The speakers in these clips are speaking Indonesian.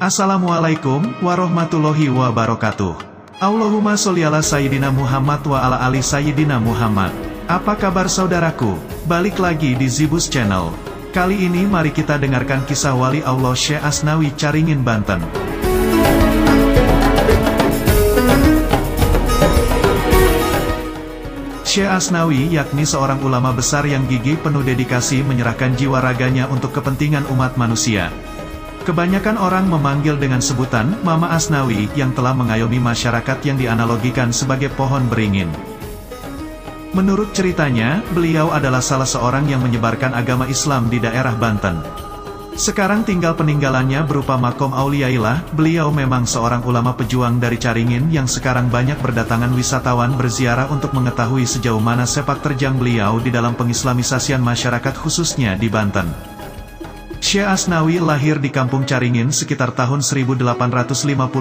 Assalamualaikum warahmatullahi wabarakatuh. Allahumma sholli ala Sayyidina Muhammad wa ala ali Sayyidina Muhammad. Apa kabar saudaraku? Balik lagi di Zibus Channel. Kali ini mari kita dengarkan kisah wali Allah Syekh Asnawi Caringin, Banten. Syekh Asnawi yakni seorang ulama besar yang gigih penuh dedikasi menyerahkan jiwa raganya untuk kepentingan umat manusia. Kebanyakan orang memanggil dengan sebutan Mama Asnawi yang telah mengayomi masyarakat yang dianalogikan sebagai pohon beringin. Menurut ceritanya, beliau adalah salah seorang yang menyebarkan agama Islam di daerah Banten. Sekarang tinggal peninggalannya berupa makom Auliyaillah. Beliau memang seorang ulama pejuang dari Caringin yang sekarang banyak berdatangan wisatawan berziarah untuk mengetahui sejauh mana sepak terjang beliau di dalam pengislamisasian masyarakat khususnya di Banten. Syekh Asnawi lahir di kampung Caringin sekitar tahun 1850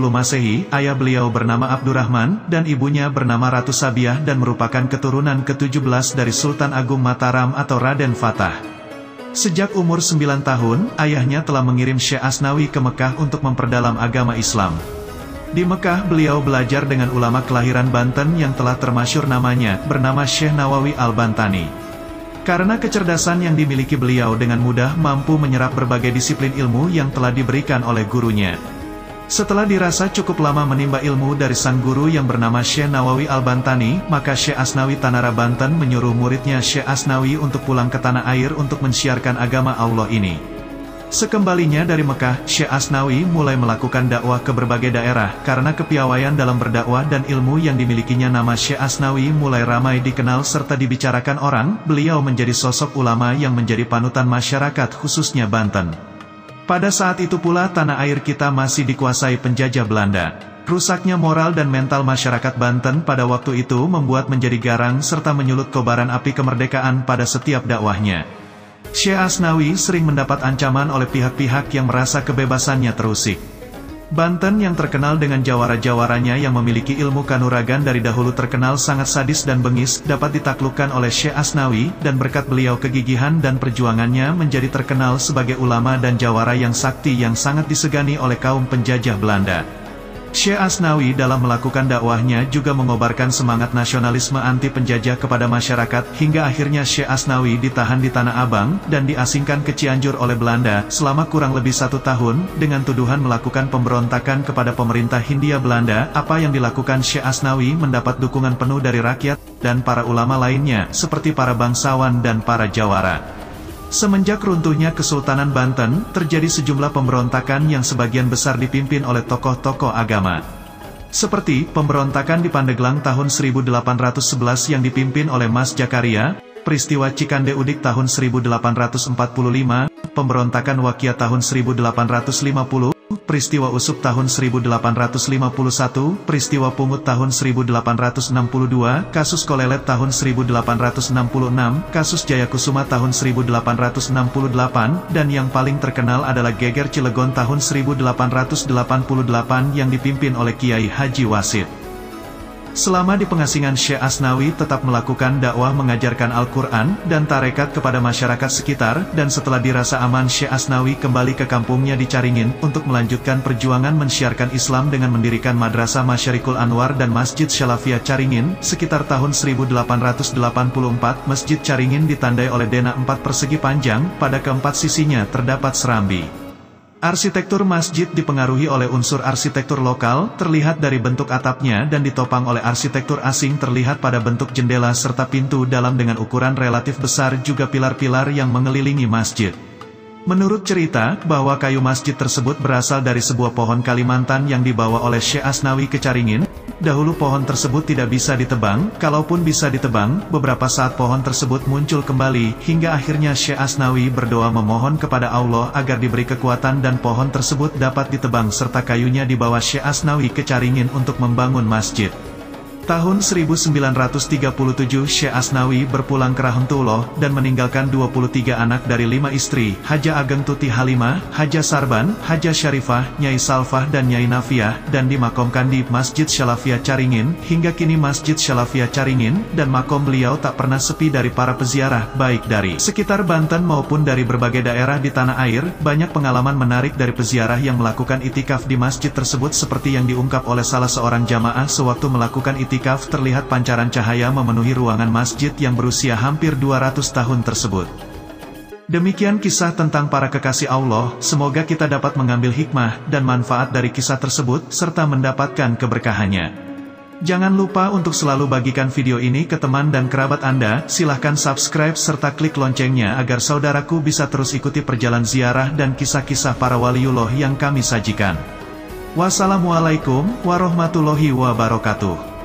Masehi. Ayah beliau bernama Abdurrahman dan ibunya bernama Ratu Sabiah dan merupakan keturunan ke-17 dari Sultan Agung Mataram atau Raden Fatah. Sejak umur 9 tahun, ayahnya telah mengirim Syekh Asnawi ke Mekah untuk memperdalam agama Islam. Di Mekah beliau belajar dengan ulama kelahiran Banten yang telah termasyhur namanya, bernama Syekh Nawawi Al-Bantani. Karena kecerdasan yang dimiliki beliau dengan mudah mampu menyerap berbagai disiplin ilmu yang telah diberikan oleh gurunya. Setelah dirasa cukup lama menimba ilmu dari sang guru yang bernama Syekh Nawawi Al-Bantani, maka Syekh Asnawi Tanara Banten menyuruh muridnya Syekh Asnawi untuk pulang ke tanah air untuk mensiarkan agama Allah ini. Sekembalinya dari Mekah, Syekh Asnawi mulai melakukan dakwah ke berbagai daerah. Karena kepiawaian dalam berdakwah dan ilmu yang dimilikinya, nama Syekh Asnawi mulai ramai dikenal serta dibicarakan orang. Beliau menjadi sosok ulama yang menjadi panutan masyarakat khususnya Banten. Pada saat itu pula tanah air kita masih dikuasai penjajah Belanda. Rusaknya moral dan mental masyarakat Banten pada waktu itu membuat menjadi garang serta menyulut kobaran api kemerdekaan pada setiap dakwahnya. Syekh Asnawi sering mendapat ancaman oleh pihak-pihak yang merasa kebebasannya terusik. Banten yang terkenal dengan jawara-jawaranya yang memiliki ilmu kanuragan dari dahulu terkenal sangat sadis dan bengis, dapat ditaklukkan oleh Syekh Asnawi, dan berkat beliau kegigihan dan perjuangannya menjadi terkenal sebagai ulama dan jawara yang sakti yang sangat disegani oleh kaum penjajah Belanda. Syekh Asnawi dalam melakukan dakwahnya juga mengobarkan semangat nasionalisme anti penjajah kepada masyarakat, hingga akhirnya Syekh Asnawi ditahan di Tanah Abang dan diasingkan ke Cianjur oleh Belanda selama kurang lebih 1 tahun, dengan tuduhan melakukan pemberontakan kepada pemerintah Hindia Belanda. Apa yang dilakukan Syekh Asnawi mendapat dukungan penuh dari rakyat dan para ulama lainnya, seperti para bangsawan dan para jawara. Semenjak runtuhnya Kesultanan Banten, terjadi sejumlah pemberontakan yang sebagian besar dipimpin oleh tokoh-tokoh agama. Seperti pemberontakan di Pandeglang tahun 1811 yang dipimpin oleh Mas Jakaria, peristiwa Cikande Udik tahun 1845, pemberontakan Wakia tahun 1850, peristiwa Usup tahun 1851, peristiwa Pungut tahun 1862, kasus Kolelet tahun 1866, kasus Jayakusuma tahun 1868, dan yang paling terkenal adalah Geger Cilegon tahun 1888 yang dipimpin oleh Kiai Haji Wasid. Selama di pengasingan, Syekh Asnawi tetap melakukan dakwah mengajarkan Al-Quran dan tarekat kepada masyarakat sekitar, dan setelah dirasa aman Syekh Asnawi kembali ke kampungnya di Caringin untuk melanjutkan perjuangan mensiarkan Islam dengan mendirikan Madrasah Masyarikul Anwar dan Masjid Syalafiyah Caringin. Sekitar tahun 1884, Masjid Caringin ditandai oleh denah 4 persegi panjang, pada keempat sisinya terdapat serambi. Arsitektur masjid dipengaruhi oleh unsur arsitektur lokal, terlihat dari bentuk atapnya, dan ditopang oleh arsitektur asing terlihat pada bentuk jendela serta pintu dalam dengan ukuran relatif besar, juga pilar-pilar yang mengelilingi masjid. Menurut cerita, bahwa kayu masjid tersebut berasal dari sebuah pohon Kalimantan yang dibawa oleh Syekh Asnawi ke Caringin. Dahulu pohon tersebut tidak bisa ditebang, kalaupun bisa ditebang, beberapa saat pohon tersebut muncul kembali, hingga akhirnya Syekh Asnawi berdoa memohon kepada Allah agar diberi kekuatan dan pohon tersebut dapat ditebang serta kayunya dibawa Syekh Asnawi ke Caringin untuk membangun masjid. Tahun 1937 Syekh Asnawi berpulang ke Rahmatullah dan meninggalkan 23 anak dari 5 istri, Haja Ageng Tuti Halimah, Haja Sarban, Haja Syarifah, Nyai Salfah dan Nyai Nafiah, dan dimakamkan di Masjid Syalafiyah Caringin. Hingga kini Masjid Syalafiyah Caringin dan makom beliau tak pernah sepi dari para peziarah, baik dari sekitar Banten maupun dari berbagai daerah di tanah air. Banyak pengalaman menarik dari peziarah yang melakukan itikaf di masjid tersebut, seperti yang diungkap oleh salah seorang jamaah sewaktu melakukan itikaf. Terlihat pancaran cahaya memenuhi ruangan masjid yang berusia hampir 200 tahun tersebut. Demikian kisah tentang para kekasih Allah. Semoga kita dapat mengambil hikmah dan manfaat dari kisah tersebut, serta mendapatkan keberkahannya. Jangan lupa untuk selalu bagikan video ini ke teman dan kerabat Anda. Silahkan subscribe serta klik loncengnya agar saudaraku bisa terus ikuti perjalanan ziarah dan kisah-kisah para waliullah yang kami sajikan. Wassalamualaikum warahmatullahi wabarakatuh.